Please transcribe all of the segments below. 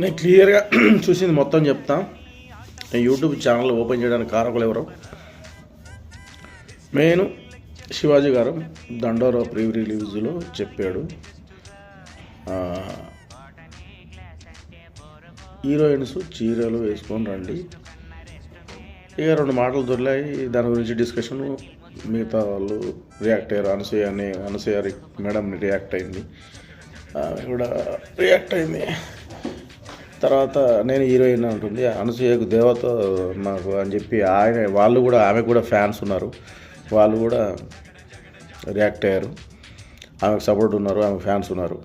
నేను క్లియర్గా చూసింది మొత్తం చెప్తా. నేను యూట్యూబ్ ఛానల్ ఓపెన్ చేయడానికి కారకులు ఎవరు? మెయిన్ శివాజీ గారు దండోరా ప్రీ రిలీజ్లో చెప్పాడు, హీరోయిన్స్ చీరలు వేసుకొని రండి. ఇక 2 మాటలు దొరికాయి, దాని గురించి డిస్కషన్. మిగతా వాళ్ళు రియాక్ట్ అయ్యారు. అనసూయ మేడం రియాక్ట్ అయింది, ఆమె కూడా రియాక్ట్ అయింది. తర్వాత నేను హీరోయిన్ అంటుంది, అనసూయకు దేవత నాకు అని చెప్పి ఆమె కూడా ఫ్యాన్స్ ఉన్నారు, వాళ్ళు కూడా రియాక్ట్ అయ్యారు. ఆమెకు సపోర్ట్ ఉన్నారు, ఆమె ఫ్యాన్స్ ఉన్నారు.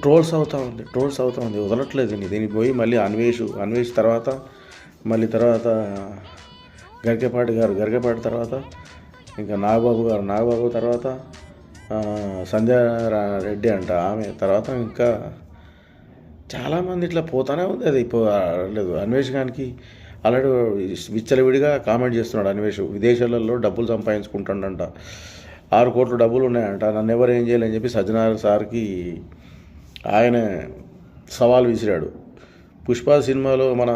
ట్రోల్స్ అవుతూ ఉంది, వదలట్లేదు. దీనికి పోయి మళ్ళీ అన్వేష్ తర్వాత గరికపాటి తర్వాత ఇంకా నాగబాబు తర్వాత సంధ్యా రెడ్డి అంట ఆమె తర్వాత ఇంకా చాలామంది ఇట్లా పోతానే ఉంది. అది లేదు అన్వేష్ గారికి ఆల్రెడీ విచ్చలవిడిగా కామెంట్ చేస్తున్నాడు. అన్వేష్ విదేశాలలో డబ్బులు సంపాదించుకుంటాడంట, 6 కోట్ల డబ్బులు ఉన్నాయంట, నన్ను ఎవరు ఏం చేయాలని చెప్పి సజ్జనార్ సార్కి ఆయన సవాల్ విసిరాడు. పుష్ప సినిమాలో మన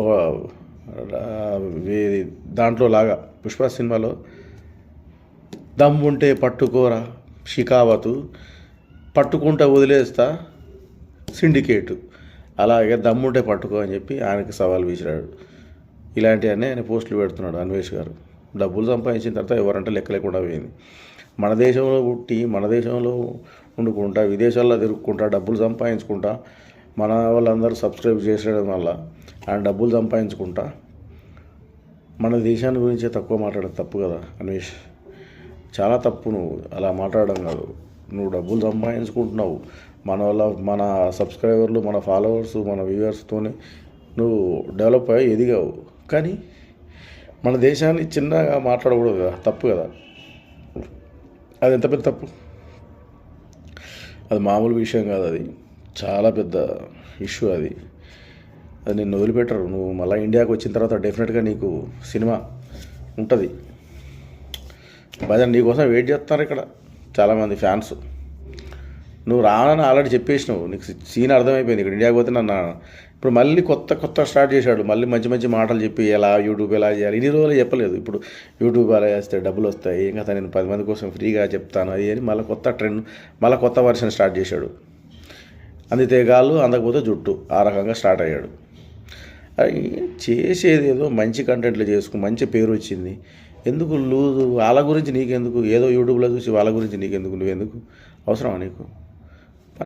ఒక దాంట్లో లాగా పుష్ప సినిమాలో దమ్ముంటే పట్టుకోరా షికావతు, పట్టుకుంటా వదిలేస్తా సిండికేటు, అలాగే దమ్ముంటే పట్టుకో అని చెప్పి ఆయనకి సవాల్ విసిరాడు. ఇలాంటివన్నీ ఆయన పోస్టులు పెడుతున్నాడు అన్వేష్ గారు. డబ్బులు సంపాదించిన తర్వాత ఎవరంటే లెక్క లేకుండా పోయింది. మన దేశంలో పుట్టి మన దేశంలో వండుకుంటా విదేశాల్లో తిరుగుకుంటా డబ్బులు సంపాదించుకుంటా మన వాళ్ళందరూ సబ్స్క్రైబ్ చేసేయడం వల్ల ఆయన డబ్బులు సంపాదించుకుంటా మన దేశాన్ని గురించే తక్కువ మాట్లాడడం తప్పు కదా అన్వేష్, చాలా తప్పు. నువ్వు అలా మాట్లాడడం కాదు. నువ్వు డబ్బులు సంపాదించుకుంటున్నావు, మన సబ్స్క్రైబర్లు, మన ఫాలోవర్స్, మన వ్యూవర్స్తోనే నువ్వు డెవలప్ అయ్యి ఎదిగావు. కానీ మన దేశాన్ని చిన్నగా మాట్లాడకూడదు కదా, తప్పు కదా. అది ఎంత పెద్ద తప్పు, అది మామూలు విషయం కాదు, అది చాలా పెద్ద ఇష్యూ. అది నిన్ను వదిలిపెట్టరు. నువ్వు మళ్ళీ ఇండియాకి వచ్చిన తర్వాత డెఫినెట్గా నీకు సినిమా ఉంటుంది. భజన నీకోసం వెయిట్ చేస్తారు ఇక్కడ చాలామంది ఫ్యాన్స్. నువ్వు రానని ఆల్రెడీ చెప్పేసినావు, నీకు సీన్ అర్థమైపోయింది. ఇక్కడ ఇండియాకి పోతే నన్ను ఇప్పుడు మళ్ళీ కొత్త స్టార్ట్ చేశాడు. మళ్ళీ మంచి మాటలు చెప్పి యూట్యూబ్ ఎలా చేయాలి, ఇన్ని రోజులు చెప్పలేదు. ఇప్పుడు యూట్యూబ్ ఎలా చేస్తే డబ్బులు వస్తాయి, ఏం కదా నేను 10 మంది కోసం ఫ్రీగా చెప్తాను అది అని మళ్ళీ కొత్త ట్రెండ్, మళ్ళీ కొత్త వర్షన్ స్టార్ట్ చేశాడు. అందితే గాళ్ళు అందకపోతే జుట్టు, ఆ రకంగా స్టార్ట్ అయ్యాడు. చేసేది ఏదో మంచి కంటెంట్లు చేసుకుని మంచి పేరు వచ్చింది. ఎందుకు లూజు వాళ్ళ గురించి నీకెందుకు? ఏదో యూట్యూబ్లో చూసి వాళ్ళ గురించి నీకెందుకు? నువ్వెందుకు అవసరమా నీకు?